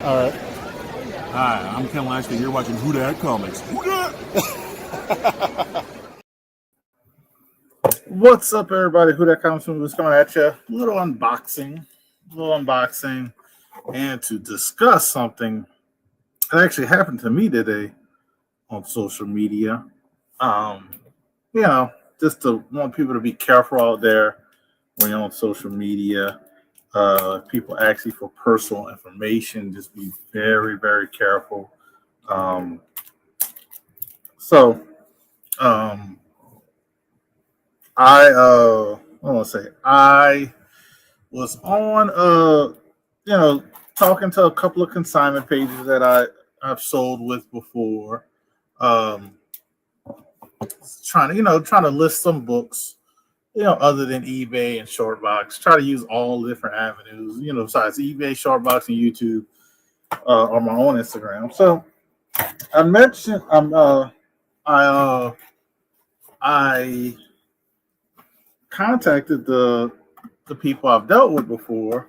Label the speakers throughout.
Speaker 1: All right.
Speaker 2: Hi, I'm Ken Lashley. You're watching Who Dat Comics. Who Dat?
Speaker 1: What's up, everybody? Who That Comes From? Who's coming at you? Little unboxing, and to discuss something that actually happened to me today on social media. Um, you know, just to want people to be careful out there when you're on social media. People ask you for personal information. Just be very, very careful. Um, so, um, I want to say I was on talking to a couple of consignment pages that I've sold with before, um trying to list some books, other than eBay and Shortbox. Try to use all different avenues, besides eBay, Shortbox, and YouTube, on my own Instagram. So I mentioned I I contacted the people I've dealt with before,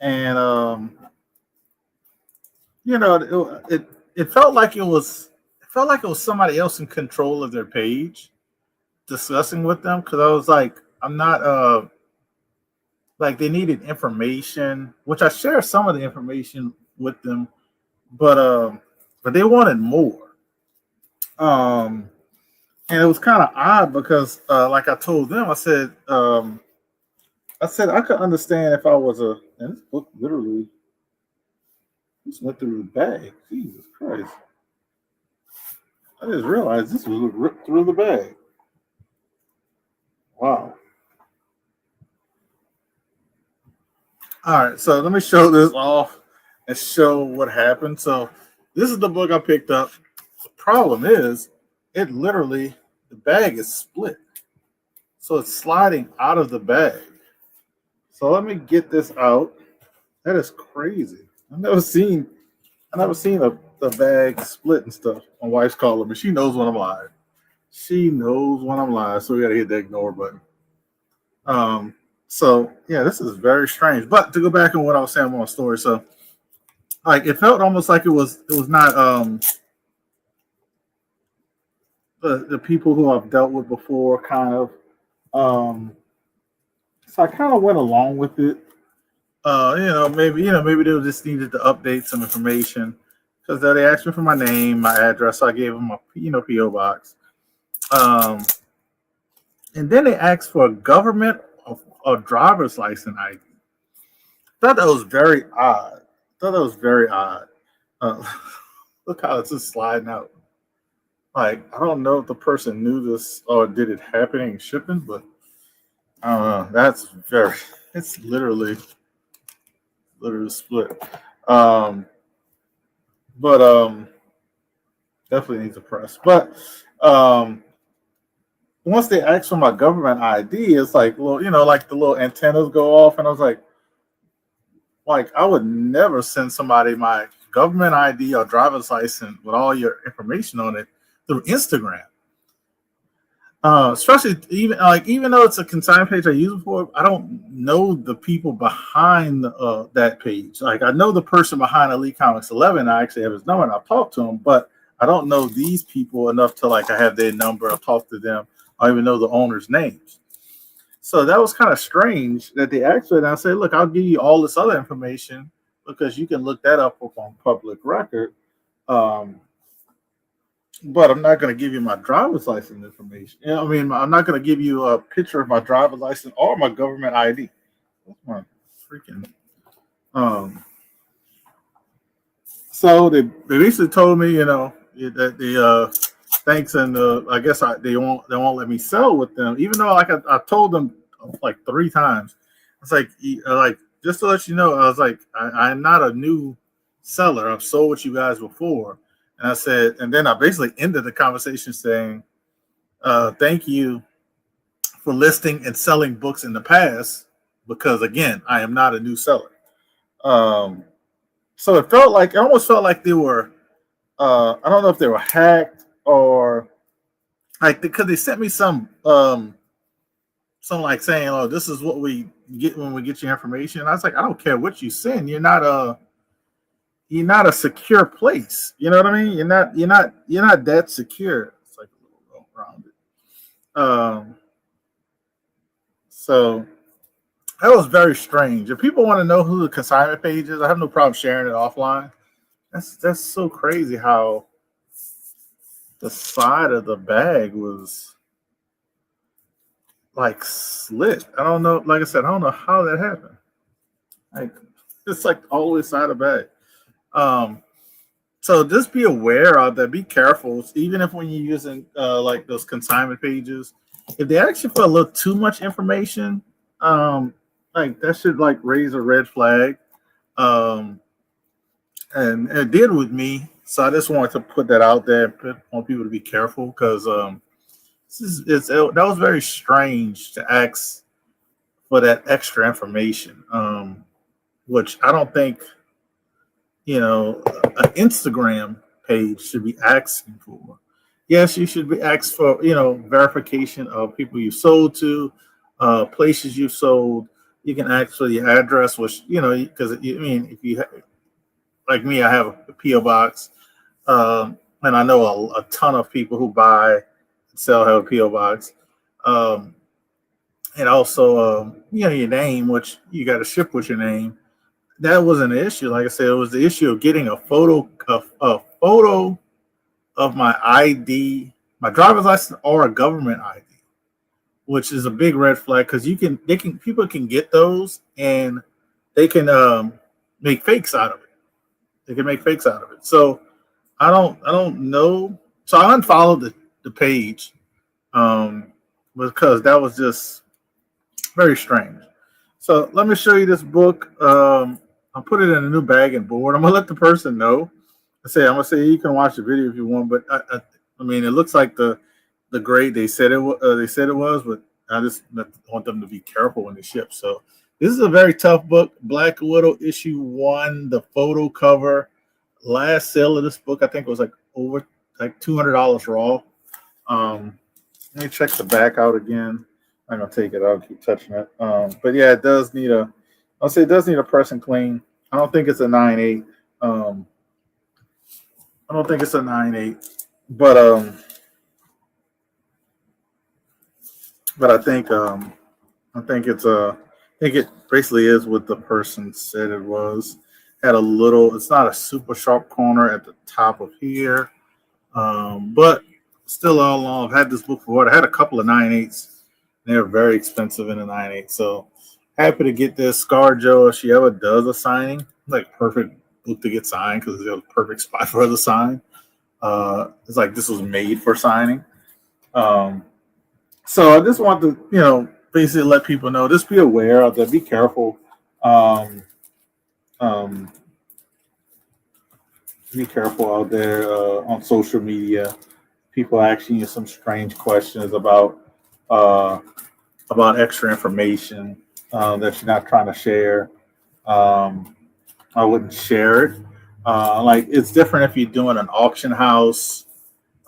Speaker 1: and it felt like it was somebody else in control of their page discussing with them, because I was like, I'm not like, they needed information, which I share some of the information with them, but they wanted more. um and it was kind of odd because, like I told them, I said I could understand if I was and this book literally just went through the bag. Jesus Christ. I just realized this was ripped through the bag. Wow. All right, so let me show this off and show what happened. So this is the book I picked up. The problem is, the bag is split. So it's sliding out of the bag. So let me get this out. That is crazy. I've never seen the bag split and stuff. My wife's calling me. She knows when I'm live. She knows when I'm live, so we gotta hit the ignore button. Um, so yeah, this is very strange. But to go back on what I was saying about my story, so like, it felt almost like it was not the people who I've dealt with before, kind of. So I kind of went along with it. Maybe they just needed to update some information, because they asked me for my name, my address, so I gave them my PO box. Um, and then they asked for a government of driver's license ID. Thought that was very odd. Uh, Look how it's just sliding out. Like, I don't know if the person knew this or did it happening in shipping, but I don't know. That's very. It's literally split. Um, but definitely needs a press. But um, once they asked for my government ID, it's like, well, like the little antennas go off, and I was like, I would never send somebody my government ID or driver's license with all your information on it through Instagram. Especially, even though it's a consignment page I use before, I don't know the people behind that page. Like, I know the person behind Elite Comics 11. I actually have his number and I've talked to him, but I don't know these people enough to, like, I have their number, I've talked to them, I don't even know the owners' names. So that was kind of strange that they asked for it. And I said, look, I'll give you all this other information because you can look that up on public record. Um, but I'm not going to give you my driver's license information. I'm not going to give you a picture of my driver's license or my government ID. That's my freaking. Um, so they basically told me, that the thanks, and I guess they won't let me sell with them, even though, like, I told them like 3 times. It's like, just to let you know, I was like, I'm not a new seller. I've sold with you guys before. And I said, and then I basically ended the conversation saying, thank you for listing and selling books in the past, because again, I am not a new seller. Um, so it almost felt like they were, I don't know if they were hacked, or like, because they sent me some like saying, oh, this is what we get when we get your information. And I was like, I don't care what you send. You're not you're not a secure place. You know what I mean? You're not that secure. It's like a little rounded. So that was very strange. If people want to know who the consignment page is, I have no problem sharing it offline. That's so crazy how the side of the bag was like slit. I don't know. Like I said, I don't know how that happened. Like it's like all the way side of the bag. So just be aware of that. Be careful, even if when you're using like those consignment pages, if they ask you for a little too much information, like that should like raise a red flag. Um, and it did with me. So I just wanted to put that out there. Want people to be careful because that was very strange to ask for that extra information, which I don't think an Instagram page should be asking for. Yes, you should be asked for verification of people you sold to, places you sold. You can ask for the address, which because if you like me, I have a PO box, and I know a ton of people who buy and sell have a PO box, and also your name, which you got to ship with your name. That wasn't an issue. Like I said, it was the issue of getting a photo of my ID, my driver's license, or a government ID, which is a big red flag because people can get those and they can make fakes out of it. They can make fakes out of it. So I don't know. So I unfollowed the page because that was just very strange. So let me show you this book. I'll put it in a new bag and board. I'm gonna let the person know. I'm gonna say you can watch the video if you want, but I mean it looks like the grade they said it was, but I just want them to be careful when they ship. So this is a very tough book, Black Widow issue 1, the photo cover. Last sale of this book, I think it was over $200 raw. Let me check the back out again. I'm gonna take it out, keep touching it. But yeah, it does need it does need a press and clean. I don't think it's a 9.8. I don't think it's a 9.8, but I think it basically is what the person said it was. Had a little. It's not a super sharp corner at the top of here, but still all along. I've had this book before. I had a couple of 9.8s. They're very expensive in a 9.8. So happy to get this. ScarJo, if she ever does a signing, like perfect book to get signed because it's a perfect spot for her to sign. It's like this was made for signing. So I just want to, basically let people know, just be aware of that, be careful. Be careful out there on social media. People asking you some strange questions about extra information that you're not trying to share. I wouldn't share it. Like it's different if you're doing an auction house.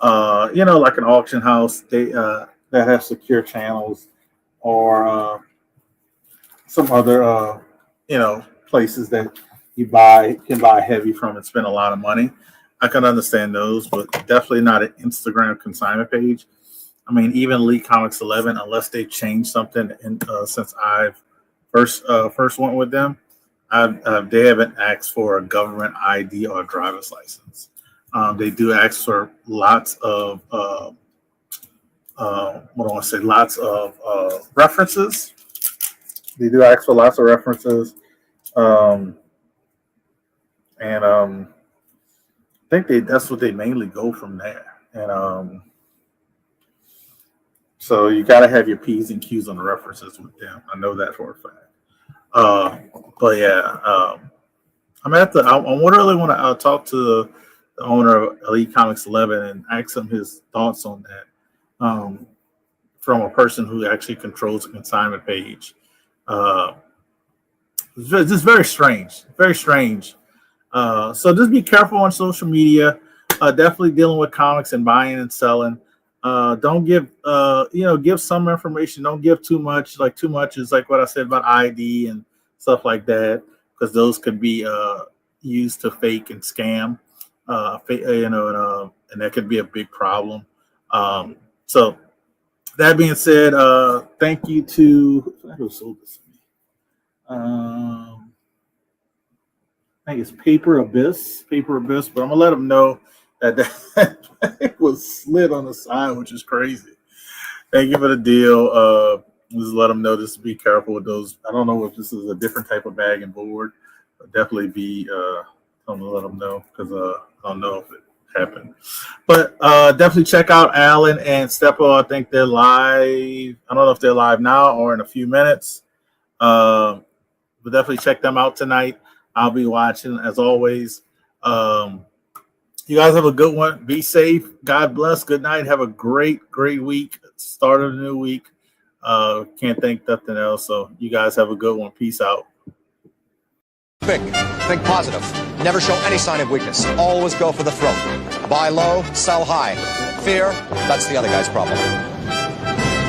Speaker 1: Like an auction house, they that have secure channels, or some other places that you can buy heavy from and spend a lot of money. I can understand those, but definitely not an Instagram consignment page. I mean, even Elite Comics 11, unless they changed something since I've first went with them, they haven't asked for a government ID or a driver's license. They do ask for lots of lots of references. They do ask for lots of references, and I think that's what they mainly go from there. And so you got to have your P's and Q's on the references with them. I know that for a fact. But yeah, I really want to talk to the owner of Elite Comics 11 and ask him his thoughts on that from a person who actually controls a consignment page. It's just very strange, very strange. So just be careful on social media. Definitely dealing with comics and buying and selling. Don't give give some information. Don't give too much. Like too much is like what I said about ID and stuff like that, because those could be used to fake and scam, and that could be a big problem. So that being said, thank you to who sold this to me. I think it's Paper Abyss, but I'm gonna let them know that it was slid on the side, which is crazy. Thank you for the deal. Just let them know just to be careful with those. I don't know if this is a different type of bag and board, but definitely be I'm gonna let them know because I don't know if it happened. But definitely check out Alan and Steppo. I think they're live. I don't know if they're live now or in a few minutes. But definitely check them out tonight. I'll be watching as always. You guys have a good one. Be safe. God bless. Good night. Have a great week. Start of the new week. Can't think nothing else. So you guys have a good one. Peace out.
Speaker 3: Think positive. Never show any sign of weakness. Always go for the throat. Buy low, sell high. Fear, that's the other guy's problem.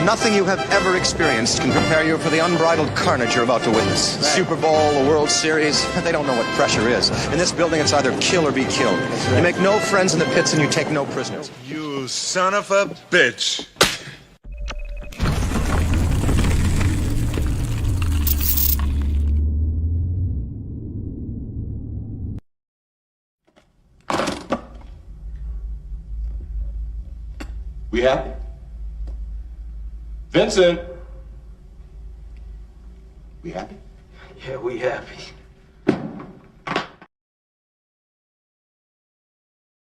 Speaker 3: Nothing you have ever experienced can prepare you for the unbridled carnage you're about to witness. The Super Bowl, the World Series, they don't know what pressure is. In this building, it's either kill or be killed. You make no friends in the pits and you take no prisoners.
Speaker 4: You son of a bitch.
Speaker 5: We happy? Vincent! We happy?
Speaker 6: Yeah, we happy.